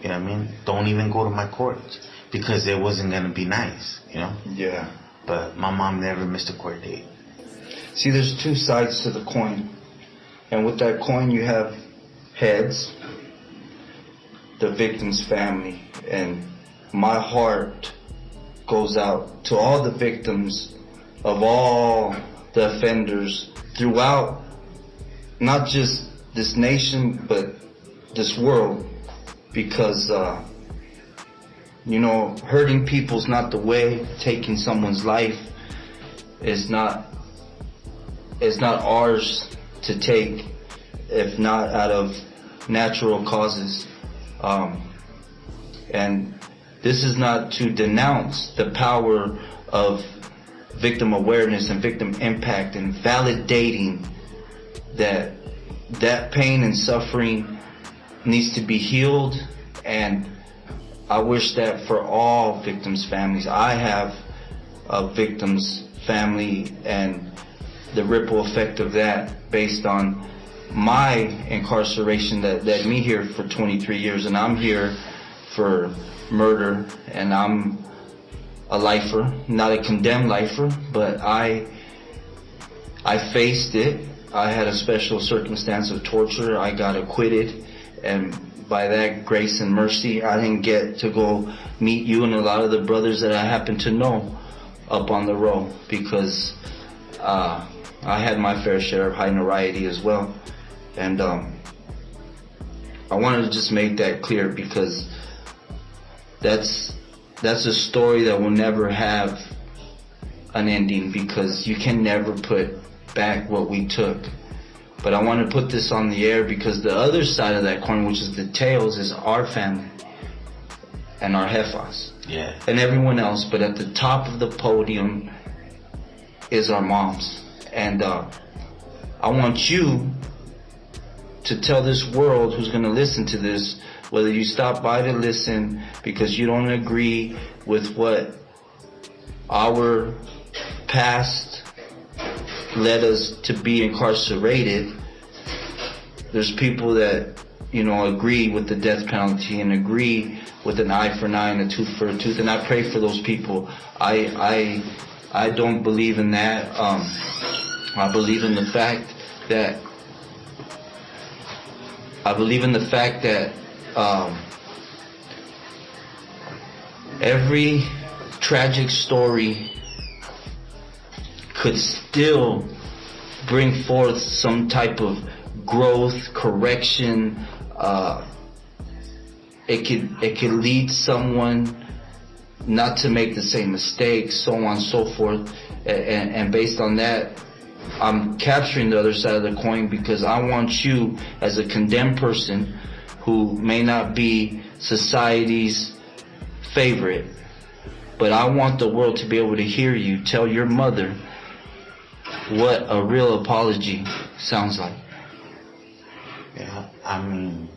You know what I mean? Don't even go to my courts because it wasn't going to be nice, you know? Yeah. But my mom never missed a court date. See, there's two sides to the coin. And with that coin, you have heads, the victim's family. And my heart goes out to all the victims of all the offenders throughout, not just this nation, but this world. Because, you know, hurting people's not the way. Taking someone's life is not ours to take, if not out of natural causes. And this is not to denounce the power of victim awareness and victim impact and validating that pain and suffering needs to be healed. And I wish that for all victims' families. I have a victim's family and the ripple effect of that based on my incarceration that led me here for 23 years. And I'm here for murder, and I'm a lifer, not a condemned lifer, but I faced it. I had a special circumstance of torture. I got acquitted, and by that grace and mercy, I didn't get to go meet you and a lot of the brothers that I happen to know up on the row, because I had my fair share of high notoriety as well. And I wanted to just make that clear, because that's a story that will never have an ending, because you can never put back what we took. But I want to put this on the air because the other side of that coin, which is the tails, is our family and our jefas. Yeah. And everyone else. But at the top of the podium is our moms. And I want you to tell this world who's going to listen to this, whether you stop by to listen because you don't agree with what our past led us to be incarcerated. There's people that, you know, agree with the death penalty and agree with an eye for an eye and a tooth for a tooth, and I pray for those people. I don't believe in that. I believe in the fact that every tragic story could still bring forth some type of growth, correction. It could lead someone not to make the same mistakes, so on and so forth. And based on that, I'm capturing the other side of the coin, because I want you, as a condemned person who may not be society's favorite, but I want the world to be able to hear you tell your mother what a real apology sounds like. Yeah, I mean,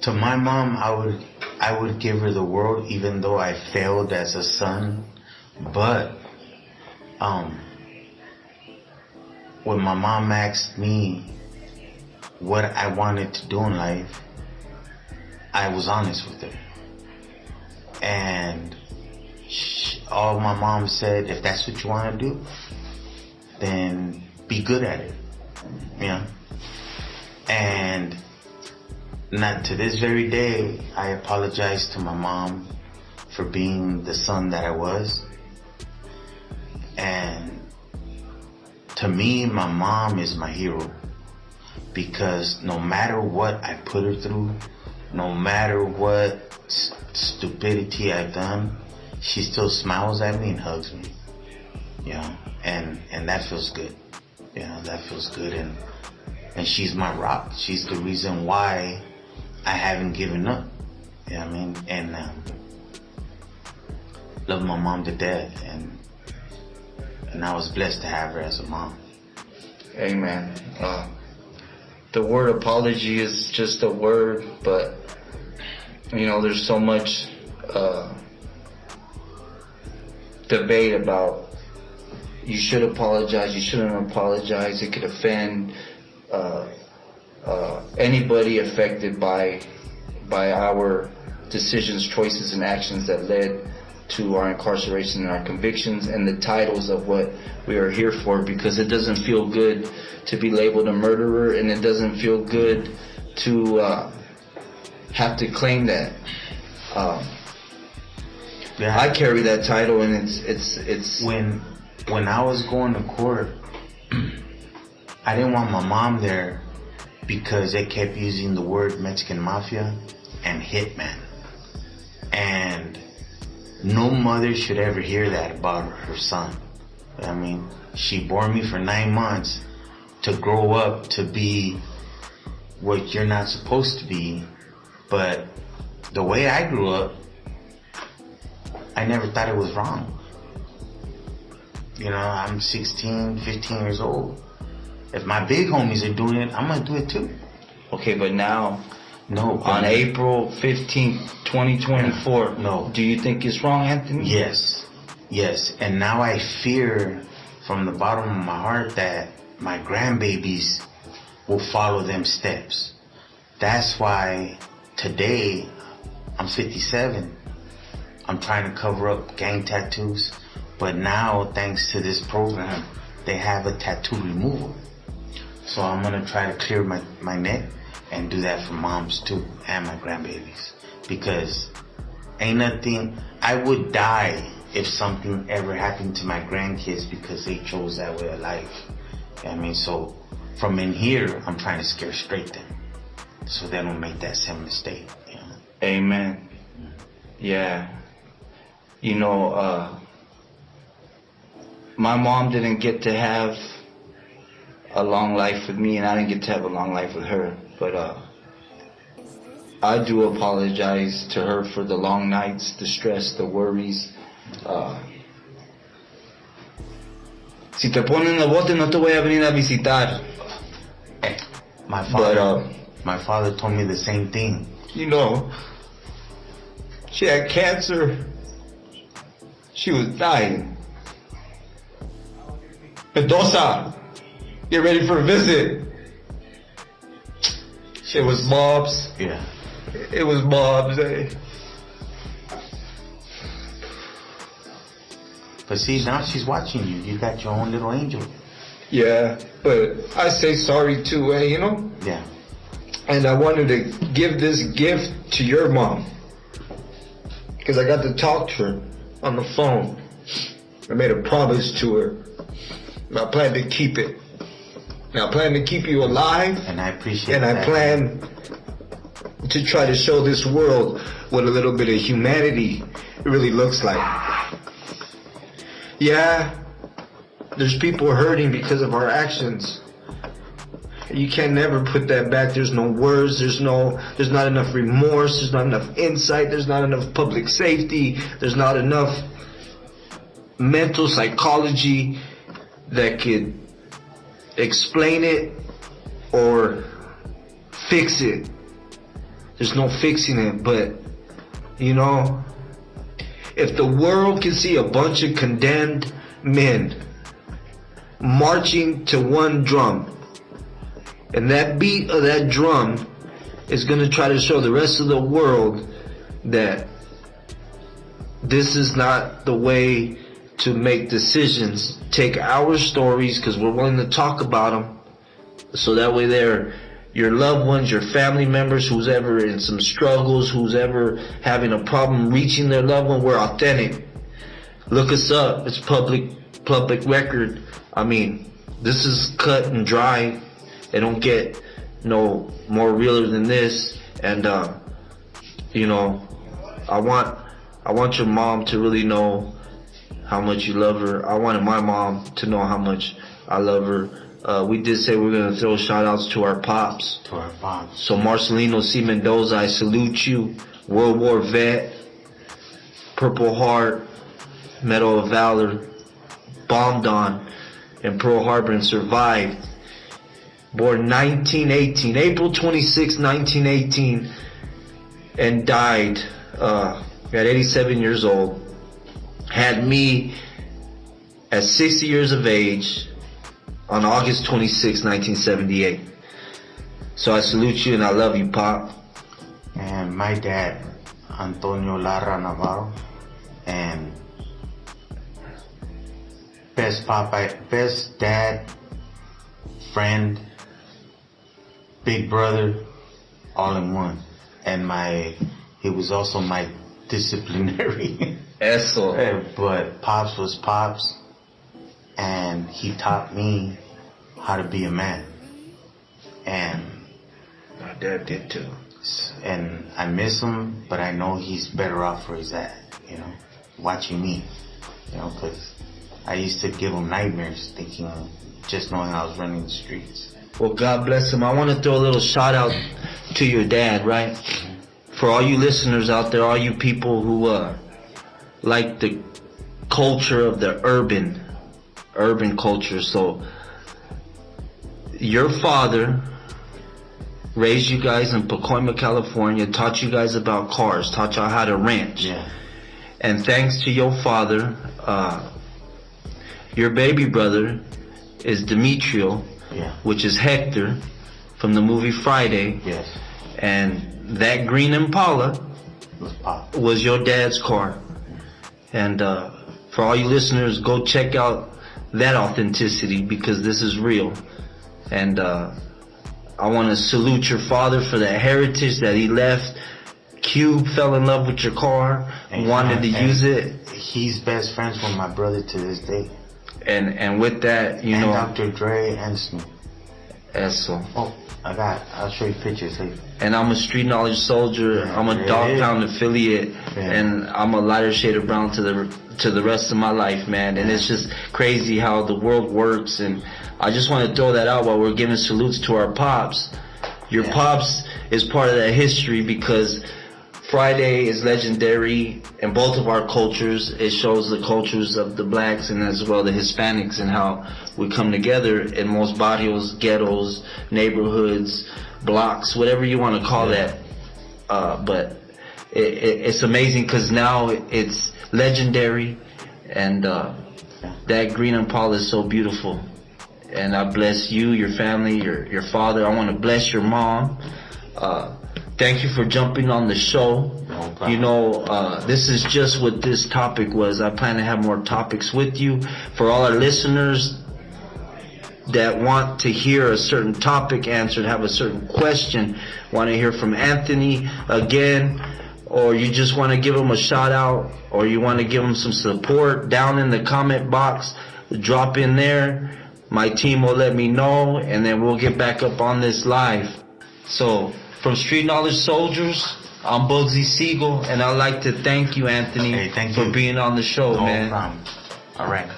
to my mom, I would give her the world, even though I failed as a son. But when my mom asked me what I wanted to do in life, I was honest with her. And all my mom said, if that's what you want to do, then be good at it, you know. And not to this very day, I apologize to my mom for being the son that I was. And to me, my mom is my hero, because no matter what I put her through, no matter what stupidity I've done, she still smiles at me and hugs me, you know, and that feels good, you know, that feels good. And she's my rock. She's the reason why I haven't given up, you know what I mean? And love my mom to death, and I was blessed to have her as a mom. Amen. The word apology is just a word, but you know, there's so much debate about you should apologize, you shouldn't apologize. It could offend anybody affected by by our decisions, choices, and actions that led to our incarceration and our convictions and the titles of what we are here for, because it doesn't feel good to be labeled a murderer, and it doesn't feel good to have to claim that. I carry that title, and it's when I was going to court, I didn't want my mom there because they kept using the word Mexican Mafia and Hitman. And no mother should ever hear that about her son. I mean, she bore me for 9 months to grow up to be what you're not supposed to be. But the way I grew up, I never thought it was wrong. You know, I'm 16, 15 years old. If my big homies are doing it, I'm gonna do it too. Okay, but now, no. On April 15th, 2024, no. Do you think it's wrong, Anthony? Yes. And now I fear from the bottom of my heart that my grandbabies will follow them steps. That's why today, I'm 57. I'm trying to cover up gang tattoos. But now, thanks to this program, they have a tattoo removal. So I'm going to try to clear my neck and do that for moms too, and my grandbabies. Because ain't nothing, I would die if something ever happened to my grandkids because they chose that way of life. You know what I mean? So from in here, I'm trying to scare straight them so they don't make that same mistake. You know? Amen. Yeah. You know, my mom didn't get to have a long life with me, and I didn't get to have a long life with her. But I do apologize to her for the long nights, the stress, the worries. Si te ponen el bote, no te voy a venir a visitar. My father told me the same thing. You know, she had cancer. She was dying. Mendoza, get ready for a visit. It was mobs. Yeah. It was mobs, eh? But see, now she's watching you. You got your own little angel. Yeah, but I say sorry too, eh, you know? Yeah. And I wanted to give this gift to your mom, because I got to talk to her on the phone. I made a promise to her. And I plan to keep it. And I plan to keep you alive. And I appreciate that. And I plan to try to show this world what a little bit of humanity really looks like. Yeah, there's people hurting because of our actions. You can never put that back. There's no words. There's not enough remorse. There's not enough insight. There's not enough public safety. There's not enough mental psychology that could explain it or fix it. There's no fixing it. But, you know, if the world can see a bunch of condemned men marching to one drum, and that beat of that drum is going to try to show the rest of the world that this is not the way to make decisions. Take our stories, because we're willing to talk about them, so that way they're your loved ones, your family members, who's ever in some struggles, who's ever having a problem reaching their loved one, we're authentic. Look us up. It's public record. I mean, this is cut and dry. They don't get no more realer than this. And you know, I want your mom to really know how much you love her. I wanted my mom to know how much I love her. We did say we're gonna throw shout outs to our pops. To our pops. So Marcelino C. Mendoza, I salute you. World War vet, Purple Heart, Medal of Valor, bombed on in Pearl Harbor and survived. Born 1918, April 26, 1918, and died at 87 years old. Had me at 60 years of age on August 26, 1978. So I salute you and I love you, Pop. And my dad, Antonio Lara Navarro, and best dad, friend, big brother, all in one. And he was also my disciplinary. Eso. But Pops was Pops, and he taught me how to be a man. And my dad did too. And I miss him, but I know he's better off where he's at, you know, watching me, you know, because I used to give him nightmares thinking, just knowing I was running the streets. Well, God bless him. I want to throw a little shout out to your dad, right? For all you listeners out there, all you people who like the culture of the urban culture. So your father raised you guys in Pacoima, California, taught you guys about cars, taught y'all how to ranch. Yeah. And thanks to your father, your baby brother is Demetrio, which is Hector from the movie Friday. Yes. And that green Impala was your dad's car. And for all you listeners, go check out that authenticity, because this is real. And I want to salute your father for that heritage that he left. Cube fell in love with your car, and wanted to use it. He's best friends with my brother to this day. And with that, you know, Dr. Dre and Snoop. Eso. Oh, I'll show you pictures later. And I'm a Street Knowledge Soldier. Yeah, I'm a Dogtown affiliate, and I'm a lighter shade of brown to the rest of my life, man. And it's just crazy how the world works. And I just want to throw that out while we're giving salutes to our pops. Your pops is part of that history, because Friday is legendary in both of our cultures. It shows the cultures of the blacks and as well the Hispanics, and how we come together in most barrios, ghettos, neighborhoods, blocks, whatever you want to call that. But it's amazing, because now it's legendary, and that green Impala is so beautiful. And I bless you, your family, your father. I want to bless your mom. Thank you for jumping on the show. No, you know, this is just what this topic was. I plan to have more topics with you. For all our listeners that want to hear a certain topic answered, have a certain question, want to hear from Anthony again, or you just want to give him a shout out, or you want to give him some support, down in the comment box, drop in there. My team will let me know, and then we'll get back up on this live. So, from Street Knowledge Soldiers, I'm Bugsy Siegal, and I'd like to thank you, Anthony, for being on the show, man. No problem. All right.